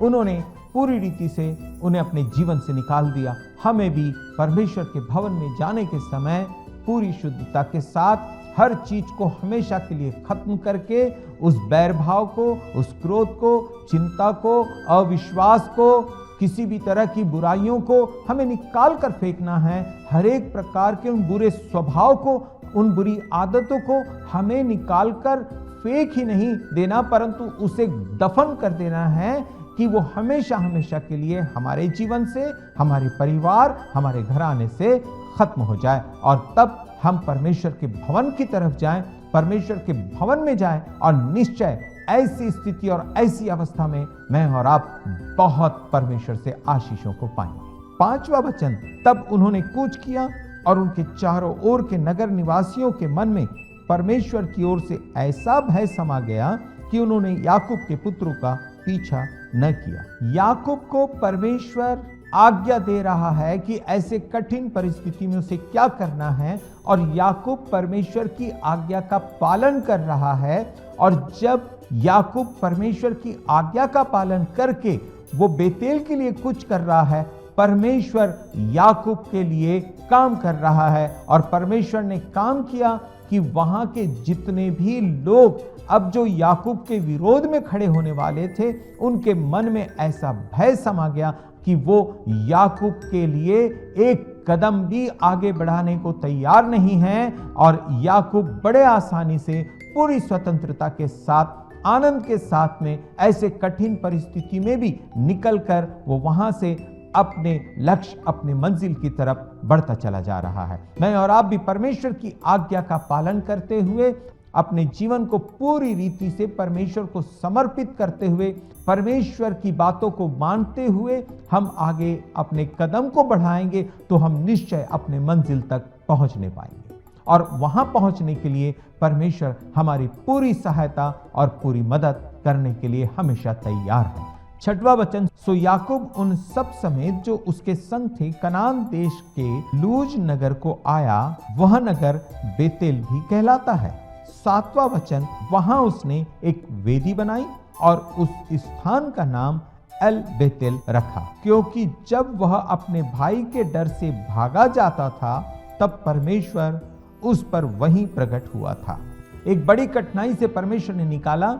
उन्होंने पूरी रीति से उन्हें अपने जीवन से निकाल दिया। हमें भी परमेश्वर के भवन में जाने के समय पूरी शुद्धता के साथ हर चीज को हमेशा के लिए खत्म करके उस बैर भाव को, उस क्रोध को, चिंता को, अविश्वास को, किसी भी तरह की बुराइयों को हमें निकाल कर फेंकना है। हर एक प्रकार के उन बुरे स्वभाव को, उन बुरी आदतों को हमें निकाल कर फेंक ही नहीं देना, परंतु उसे दफन कर देना है कि वो हमेशा हमेशा के लिए हमारे जीवन से, हमारे परिवार, हमारे घराने से खत्म हो जाए। और तब हम परमेश्वर के भवन की तरफ जाएं, परमेश्वर के भवन में जाएं और निश्चय ऐसी स्थिति और ऐसी अवस्था में मैं और आप बहुत परमेश्वर से आशीषों को पाएंगे। 5वां वचन, तब उन्होंने कूच किया और उनके चारों ओर के नगर निवासियों के मन में परमेश्वर की ओर से ऐसा भय समा गया कि उन्होंने याकूब के पुत्रों का पीछा न किया। याकूब को परमेश्वर आज्ञा दे रहा है कि ऐसे कठिन परिस्थिति में उसे क्या करना है, और याकूब परमेश्वर की आज्ञा का पालन कर रहा है। और जब याकूब परमेश्वर की आज्ञा का पालन करके वो बेतेल के लिए कुछ कर रहा है, परमेश्वर याकूब के लिए काम कर रहा है। और परमेश्वर ने काम किया कि वहां के जितने भी लोग अब जो याकूब के विरोध में खड़े होने वाले थे, उनके मन में ऐसा भय समा गया कि वो याकूब के लिए एक कदम भी आगे बढ़ाने को तैयार नहीं है। और याकूब बड़े आसानी से पूरी स्वतंत्रता के साथ, आनंद के साथ में ऐसे कठिन परिस्थिति में भी निकलकर वो वहां से अपने लक्ष्य, अपने मंजिल की तरफ बढ़ता चला जा रहा है। मैं और आप भी परमेश्वर की आज्ञा का पालन करते हुए, अपने जीवन को पूरी रीति से परमेश्वर को समर्पित करते हुए, परमेश्वर की बातों को मानते हुए हम आगे अपने कदम को बढ़ाएंगे तो हम निश्चय अपने मंजिल तक पहुंचने पाएंगे। और वहां पहुंचने के लिए परमेश्वर हमारी पूरी सहायता और पूरी मदद करने के लिए हमेशा तैयार है। 6वां वचन, सो याकूब उन सब समेत जो उसके संग थे कनान देश के लूज नगर को आया। वह नगर बेतेल भी कहलाता है। 7वां वचन, वहां उसने एक वेदी बनाई और उस स्थान का नाम एल बेतेल रखा, क्योंकि जब वह अपने भाई के डर से भागा जाता था तब परमेश्वर उस पर वहीं प्रकट हुआ था। एक बड़ी कठिनाई से परमेश्वर ने निकाला,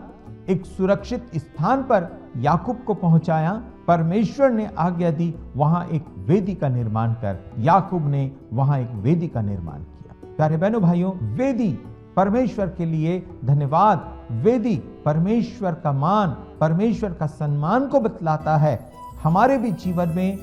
एक सुरक्षित स्थान पर याकूब को पहुंचाया। परमेश्वर ने आज्ञा दी, वहां एक वेदी का निर्माण कर। याकूब ने वहां एक वेदी का निर्माण किया। प्यारे बहनों भाइयों, वेदी परमेश्वर के लिए धन्यवाद, वेदी परमेश्वर का मान, परमेश्वर का सम्मान को बतलाता है। हमारे भी जीवन में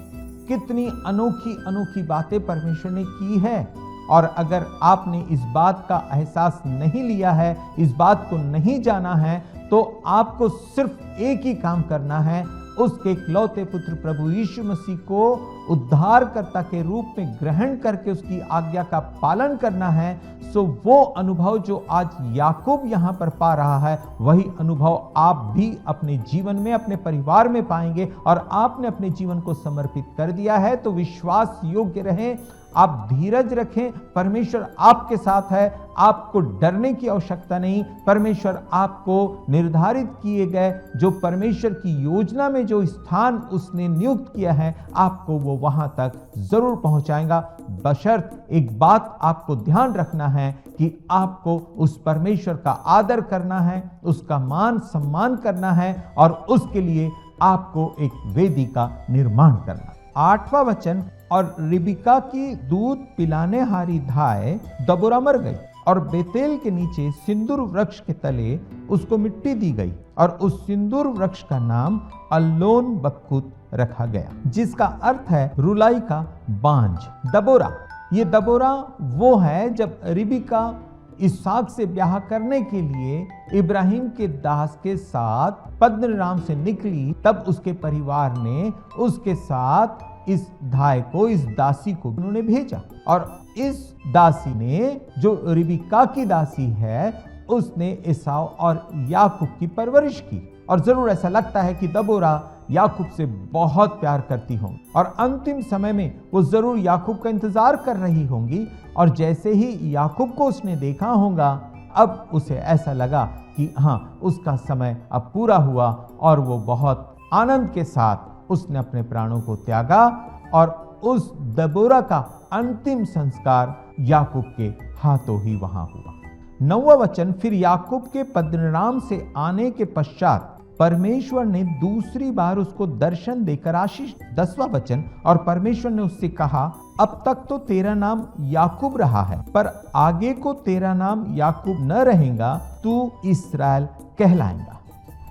कितनी अनोखी अनोखी बातें परमेश्वर ने की है, और अगर आपने इस बात का एहसास नहीं लिया है, इस बात को नहीं जाना है, तो आपको सिर्फ एक ही काम करना है, उसके इकलौते पुत्र प्रभु यीशु मसीह को उद्धारकर्ता के रूप में ग्रहण करके उसकी आज्ञा का पालन करना है। सो वो अनुभव जो आज याकूब यहाँ पर पा रहा है, वही अनुभव आप भी अपने जीवन में, अपने परिवार में पाएंगे। और आपने अपने जीवन को समर्पित कर दिया है तो विश्वास योग्य रहें, आप धीरज रखें, परमेश्वर आपके साथ है, आपको डरने की आवश्यकता नहीं। परमेश्वर आपको निर्धारित किए गए जो परमेश्वर की योजना में जो स्थान उसने नियुक्त किया है, आपको वो वहां तक जरूर पहुंचाएगा। बशर्त एक बात आपको ध्यान रखना है कि आपको उस परमेश्वर का आदर करना है, उसका मान सम्मान करना है, और उसके लिए आपको एक वेदी का निर्माण करना। 8वां वचन, और रिबिका की दूध पिलाने हारी धाय दबोरा मर गई और बेतेल के नीचे सिंदूर वृक्ष के तले उसको मिट्टी दी गई, और उस सिंदूर वृक्ष का नाम अल्लोन बक्कुत रखा गया, जिसका अर्थ है रुलाई का बांझ। दबोरा, ये दबोरा वो है जब रिबिका इसहाक से ब्याह करने के लिए इब्राहिम के दास के साथ पद्दनराम से निकली, तब उसके परिवार ने उसके साथ इस धाय को, इस दासी को उन्होंने भेजा। और इस दासी ने, जो रिबिका की दासी है, उसने एसाव और याकूब की परवरिश की। और जरूर ऐसा लगता है कि दबोरा याकूब से बहुत प्यार करती होंगी, और अंतिम समय में वो जरूर याकूब का इंतजार कर रही होंगी। और जैसे ही याकूब को उसने देखा होगा, अब उसे ऐसा लगा कि हाँ, उसका समय अब पूरा हुआ, और वो बहुत आनंद के साथ उसने अपने प्राणों को त्यागा और उस दबोरा का अंतिम संस्कार याकूब के हाथों ही वहां हुआ। 9वां वचन, फिर याकूब के पद्दनराम से आने के पश्चात परमेश्वर ने दूसरी बार उसको दर्शन देकर आशीष। 10वां वचन, और परमेश्वर ने उससे कहा, अब तक तो तेरा नाम याकूब रहा है, पर आगे को तेरा नाम याकूब न रहेगा, तू इस्राएल कहलाएगा।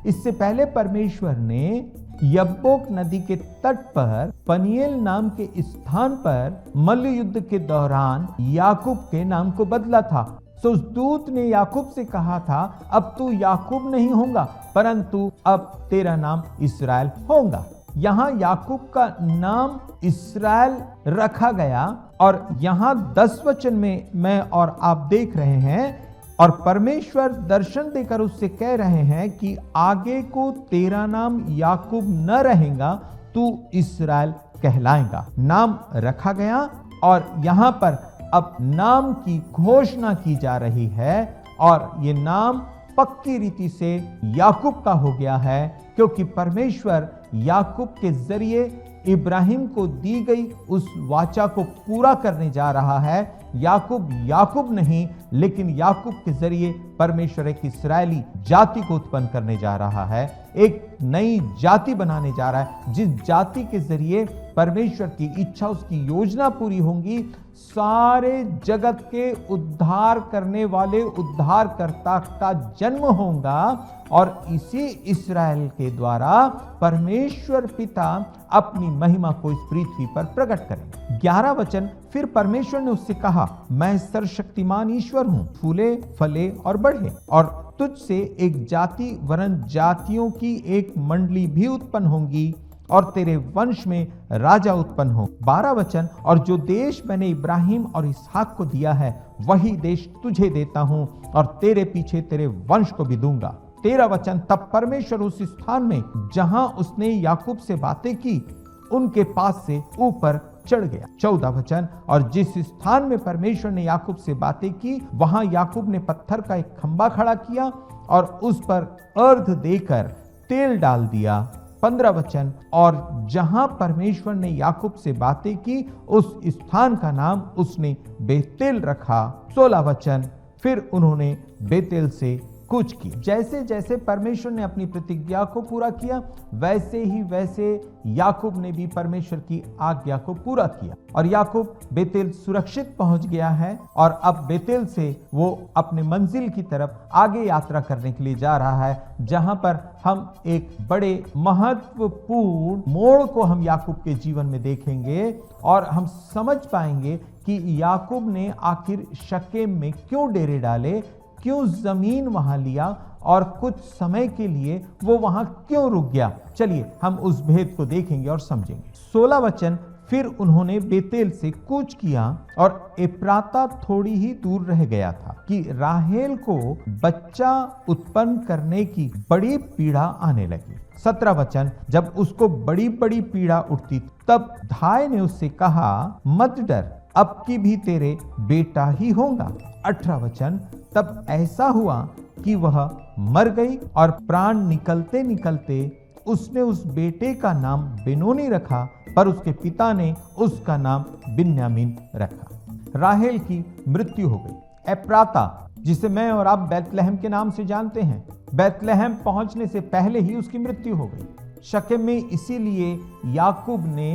इससे पहले परमेश्वर ने यब्बोक नदी के तट पर पनीएल नाम के स्थान पर मल्ल युद्ध के दौरान याकूब के नाम को बदला था। तो उस दूत ने याकूब से कहा था, अब तू याकूब नहीं होगा, परंतु अब तेरा नाम इस्राएल होगा। यहाँ याकूब का नाम इस्राएल रखा गया और यहाँ 10 वचन में मैं और आप देख रहे हैं, और परमेश्वर दर्शन देकर उससे कह रहे हैं कि आगे को तेरा नाम याकूब न रहेगा, तू इस्राएल कहलाएगा। नाम रखा गया और यहाँ पर अब नाम की घोषणा की जा रही है और ये नाम पक्की रीति से याकूब का हो गया है, क्योंकि परमेश्वर याकूब के जरिए इब्राहिम को दी गई उस वाचा को पूरा करने जा रहा है। याकूब याकूब नहीं, लेकिन याकूब के जरिए परमेश्वर एक इस्राएली जाति को उत्पन्न करने जा रहा है, एक नई जाति बनाने जा रहा है, जिस जाति के जरिए परमेश्वर की इच्छा, उसकी योजना पूरी होंगी। सारे जगत के उद्धार करने वाले उद्धारकर्ता का जन्म होगा और इसी इस्राएल के द्वारा परमेश्वर पिता अपनी महिमा को इस पृथ्वी पर प्रकट करेंगे। 11 वचन, फिर परमेश्वर ने उससे कहा, मैं सर्वशक्तिमान ईश्वर हूं, फूले फले और बढ़े, और तुझसे एक जाति वरन जातियों की एक मंडली भी उत्पन्न होंगी और तेरे वंश में राजा उत्पन्न हो। 12 वचन, और जो देश मैंने इब्राहिम और इसहाक को दिया है, वही देश तुझे देता हूं और तेरे पीछे तेरे वंश को भी दूंगा। 13 वचन, तब परमेश्वर उस स्थान में जहां उसने याकूब से बातें की, उनके पास से ऊपर चढ़ गया। 14 वचन, और जिस स्थान में परमेश्वर ने याकूब से बातें की, वहां याकूब ने पत्थर का एक खंबा खड़ा किया और उस पर अर्ध देकर तेल डाल दिया। 15 वचन, और जहां परमेश्वर ने याकूब से बातें की, उस स्थान का नाम उसने बेतेल रखा। 16 वचन, फिर उन्होंने बेतेल से कूच की। जैसे जैसे परमेश्वर ने अपनी प्रतिज्ञा को पूरा किया, वैसे ही वैसे याकूब ने भी परमेश्वर की आज्ञा को पूरा किया और याकूब बेतेल सुरक्षित पहुंच गया है और अब बेतेल से वो अपने मंजिल की तरफ आगे यात्रा करने के लिए जा रहा है, जहां पर हम एक बड़े महत्वपूर्ण मोड़ को हम याकूब के जीवन में देखेंगे और हम समझ पाएंगे कि याकूब ने आखिर शकेम में क्यों डेरे डाले, क्यों जमीन वहां लिया और कुछ समय के लिए वो वहां क्यों रुक गया। चलिए हम उस भेद को देखेंगे और समझेंगे। 16 वचन, फिर उन्होंने बेतेल से कूच किया और एप्राता थोड़ी ही दूर रह गया था कि राहेल को बच्चा उत्पन्न करने की बड़ी पीड़ा आने लगी। 17 वचन, जब उसको बड़ी बड़ी पीड़ा उठती, तब धाय ने उससे कहा, मत डर, अब की भी तेरे बेटा ही होगा। 18 वचन, तब ऐसा हुआ कि वह मर गई और प्राण निकलते निकलते उसने उस बेटे का नाम बेनोनी रखा, पर उसके पिता ने उसका नाम बिन्यामीन रखा। राहेल की मृत्यु हो गई। एप्राता, जिसे मैं और आप बैतलहम के नाम से जानते हैं, बैतलहम पहुंचने से पहले ही उसकी मृत्यु हो गई। शकेम में इसीलिए याकूब ने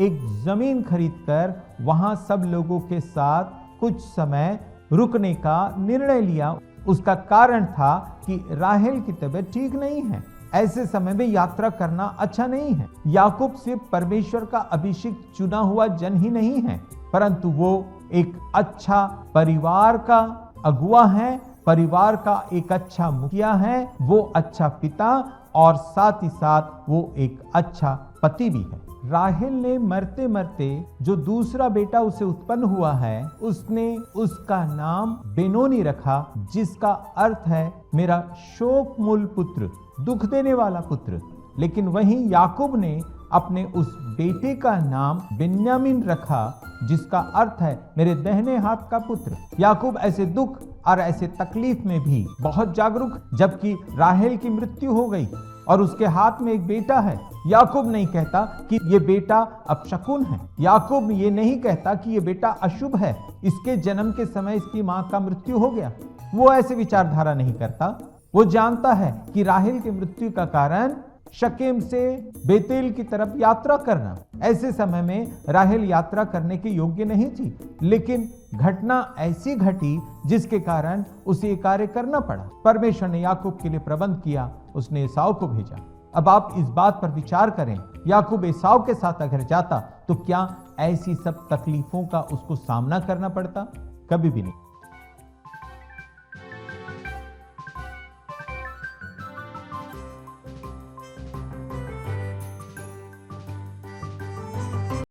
एक जमीन खरीदकर वहां सब लोगों के साथ कुछ समय रुकने का निर्णय लिया। उसका कारण था कि राहेल की तबीयत ठीक नहीं है, ऐसे समय में यात्रा करना अच्छा नहीं है। याकूब सिर्फ परमेश्वर का अभिषिक्त चुना हुआ जन ही नहीं है, परंतु वो एक अच्छा परिवार का अगुआ है, परिवार का एक अच्छा मुखिया है, वो अच्छा पिता और साथ ही साथ वो एक अच्छा पति भी है। राहेल ने मरते मरते जो दूसरा बेटा उसे उत्पन्न हुआ है, उसने उसका नाम बेनोनी रखा, जिसका अर्थ है मेरा शोकमूल पुत्र, दुख देने वाला पुत्र। लेकिन वहीं याकूब ने अपने उस बेटे का नाम बिन्यामीन रखा, जिसका अर्थ है मेरे दाहिने हाथ का पुत्र। याकूब ऐसे दुख और ऐसे तकलीफ में भी बहुत जागरूक, जबकि राहेल की मृत्यु हो गई, और उसके हाथ में एक बेटा है। याकूब नहीं कहता कि ये बेटा अपशकुन है। याकूब ये नहीं कहता कि ये बेटा अशुभ है, इसके जन्म के समय इसकी मां का मृत्यु हो गया। वो ऐसे विचारधारा नहीं करता। वो जानता है कि राहेल की मृत्यु का कारण शकेम से बेतेल की तरफ यात्रा करना। ऐसे समय में राहेल यात्रा करने के योग्य नहीं थी, लेकिन घटना ऐसी घटी जिसके कारण उसे ये कार्य करना पड़ा। परमेश्वर ने याकूब के लिए प्रबंध किया, उसने एसाव को भेजा। अब आप इस बात पर विचार करें, याकूब एसाव के साथ अगर जाता तो क्या ऐसी सब तकलीफों का उसको सामना करना पड़ता? कभी भी नहीं।